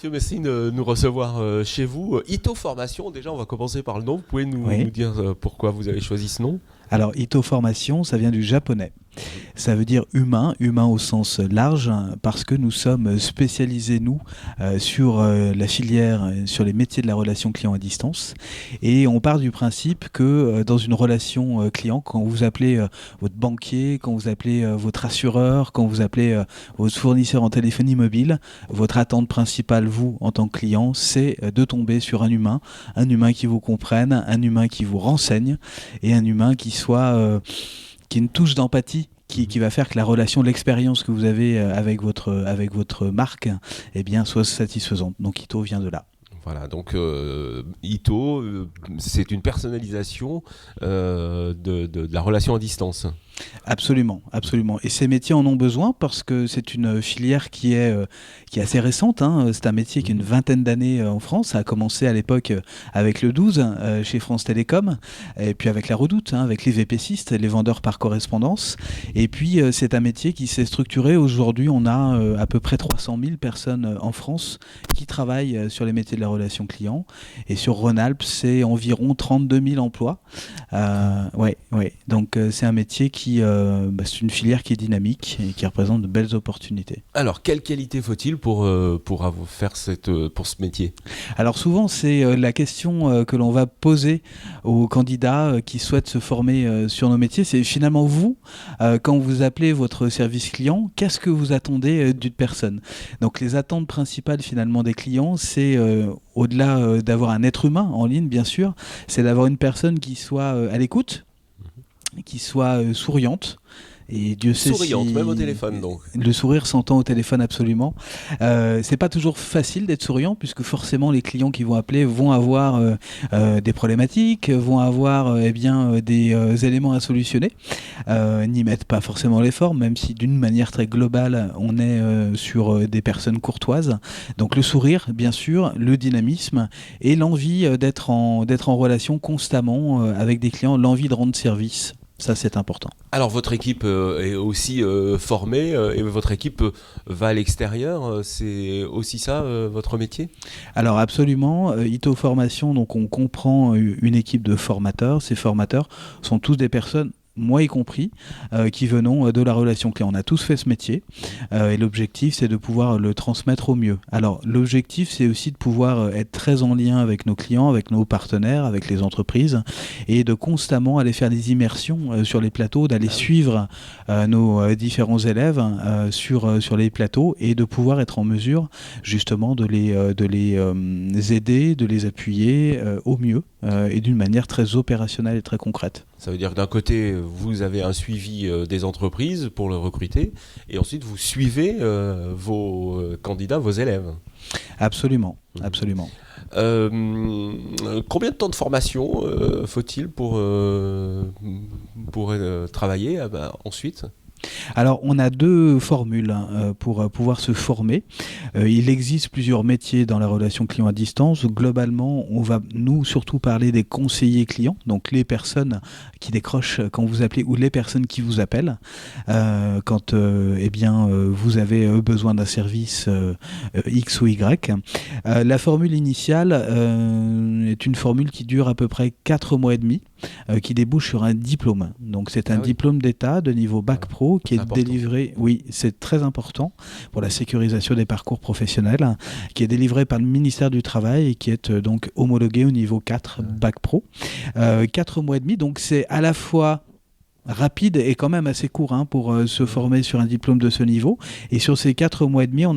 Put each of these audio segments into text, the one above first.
Mathieu Messine nous recevoir chez vous. Ito Formation, déjà on va commencer par le nom. Vous pouvez nous dire pourquoi vous avez choisi ce nom? Alors, Ito Formation, ça vient du japonais. Ça veut dire humain, humain au sens large, parce que nous sommes spécialisés, nous, sur la filière, sur les métiers de la relation client à distance. Et on part du principe que dans une relation client, quand vous appelez votre banquier, quand vous appelez votre assureur, quand vous appelez votre fournisseur en téléphonie mobile, votre attente principale, vous, en tant que client, c'est de tomber sur un humain qui vous comprenne, un humain qui vous renseigne et un humain qui soit qui ait une touche d'empathie qui va faire que la relation, l'expérience que vous avez avec votre marque, eh bien, soit satisfaisante. Donc Ito vient de là. Voilà, donc Ito, c'est une personnalisation de la relation à distance. Absolument, absolument. Et ces métiers en ont besoin parce que c'est une filière qui est assez récente. C'est un métier qui a une vingtaine d'années en France. Ça a commencé à l'époque avec le 12 chez France Télécom, et puis avec la Redoute, avec les VPCistes, les vendeurs par correspondance. Et puis c'est un métier qui s'est structuré. Aujourd'hui, on a à peu près 300 000 personnes en France qui travaillent sur les métiers de la relation client. Et sur Rhône-Alpes, c'est environ 32 000 emplois. Ouais. Donc c'est un métier c'est une filière qui est dynamique et qui représente de belles opportunités. Alors, quelle qualité faut-il pour faire pour ce métier? Alors souvent, c'est la question que l'on va poser aux candidats qui souhaitent se former sur nos métiers. C'est finalement vous, quand vous appelez votre service client, qu'est-ce que vous attendez d'une personne? Donc les attentes principales finalement des clients, c'est au-delà d'avoir un être humain en ligne, bien sûr, c'est d'avoir une personne qui soit à l'écoute, qui soit souriante. Et Dieu sait souriante, même au téléphone donc. Le sourire s'entend au téléphone absolument. C'est pas toujours facile d'être souriant puisque forcément les clients qui vont appeler vont avoir des problématiques, vont avoir des éléments à solutionner. N'y mettent pas forcément l'effort, même si d'une manière très globale on est sur des personnes courtoises. Donc le sourire, bien sûr, le dynamisme et l'envie d'être en relation constamment avec des clients, l'envie de rendre service. Ça, c'est important. Alors, votre équipe est aussi formée et votre équipe va à l'extérieur. C'est aussi ça, votre métier? Alors, absolument. Ito Formation, donc on comprend une équipe de formateurs. Ces formateurs sont tous des personnes, moi y compris, qui venons de la relation client. On a tous fait ce métier et l'objectif, c'est de pouvoir le transmettre au mieux. Alors, l'objectif, c'est aussi de pouvoir être très en lien avec nos clients, avec nos partenaires, avec les entreprises et de constamment aller faire des immersions sur les plateaux, d'aller suivre nos différents élèves sur les plateaux et de pouvoir être en mesure justement de les aider, de les appuyer au mieux et d'une manière très opérationnelle et très concrète. Ça veut dire que d'un côté, vous avez un suivi des entreprises pour le recruter, et ensuite vous suivez vos candidats, vos élèves. Absolument, absolument. Combien de temps de formation faut-il pour travailler ensuite ? Alors, on a deux formules pour pouvoir se former. Il existe plusieurs métiers dans la relation client à distance. Globalement, on va nous surtout parler des conseillers clients, donc les personnes qui décrochent quand vous appelez ou les personnes qui vous appellent quand vous avez besoin d'un service X ou Y. La formule initiale est une formule qui dure à peu près 4 mois et demi, qui débouche sur un diplôme. Donc c'est un diplôme d'État de niveau Bac Pro qui est délivré, oui, c'est très important pour la sécurisation des parcours professionnels, qui est délivré par le ministère du Travail et qui est donc homologué au niveau 4 Bac Pro. 4 mois et demi, donc c'est à la fois rapide et quand même assez court pour se former sur un diplôme de ce niveau. Et sur ces 4 mois et demi, on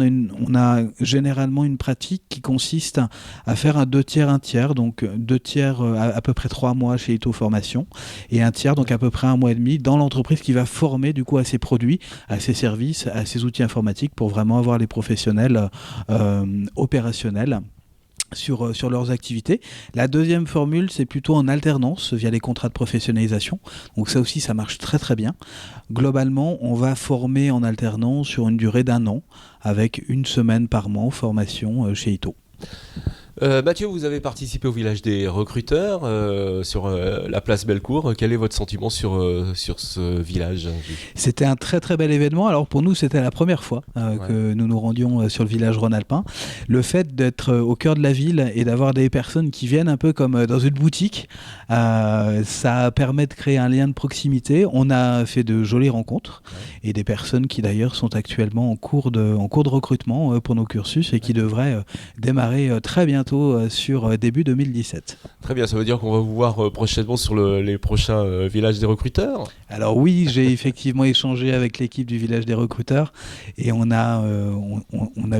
a généralement une pratique qui consiste à faire un 2 tiers, 1 tiers. Donc 2 tiers à peu près 3 mois chez Ito Formation et 1 tiers, donc à peu près 1 mois et demi dans l'entreprise qui va former du coup à ses produits, à ses services, à ses outils informatiques pour vraiment avoir les professionnels opérationnels sur leurs activités. La deuxième formule, c'est plutôt en alternance via les contrats de professionnalisation. Donc ça aussi, ça marche très très bien. Globalement, on va former en alternance sur une durée d'1 an avec 1 semaine par mois en formation chez Ito. Mathieu, vous avez participé au village des recruteurs sur la place Bellecour. Quel est votre sentiment sur ce village? C'était un très très bel événement. Alors pour nous, c'était la première fois que nous nous rendions sur le village rhône-alpin. Le fait d'être au cœur de la ville et d'avoir des personnes qui viennent un peu comme dans une boutique, ça permet de créer un lien de proximité. On a fait de jolies rencontres et des personnes qui d'ailleurs sont actuellement en cours de recrutement pour nos cursus et qui devraient démarrer très bientôt sur début 2017. Très bien, ça veut dire qu'on va vous voir prochainement sur les prochains villages des recruteurs? Alors oui, j'ai effectivement échangé avec l'équipe du village des recruteurs et on a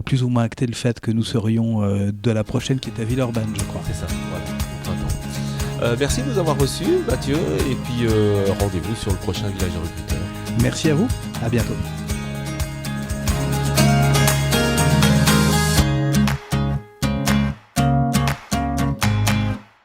plus ou moins acté le fait que nous serions de la prochaine qui est à Villeurbanne, je crois. C'est ça, voilà. Merci de nous avoir reçus, Mathieu, et puis rendez-vous sur le prochain village des recruteurs. Merci à vous, à bientôt.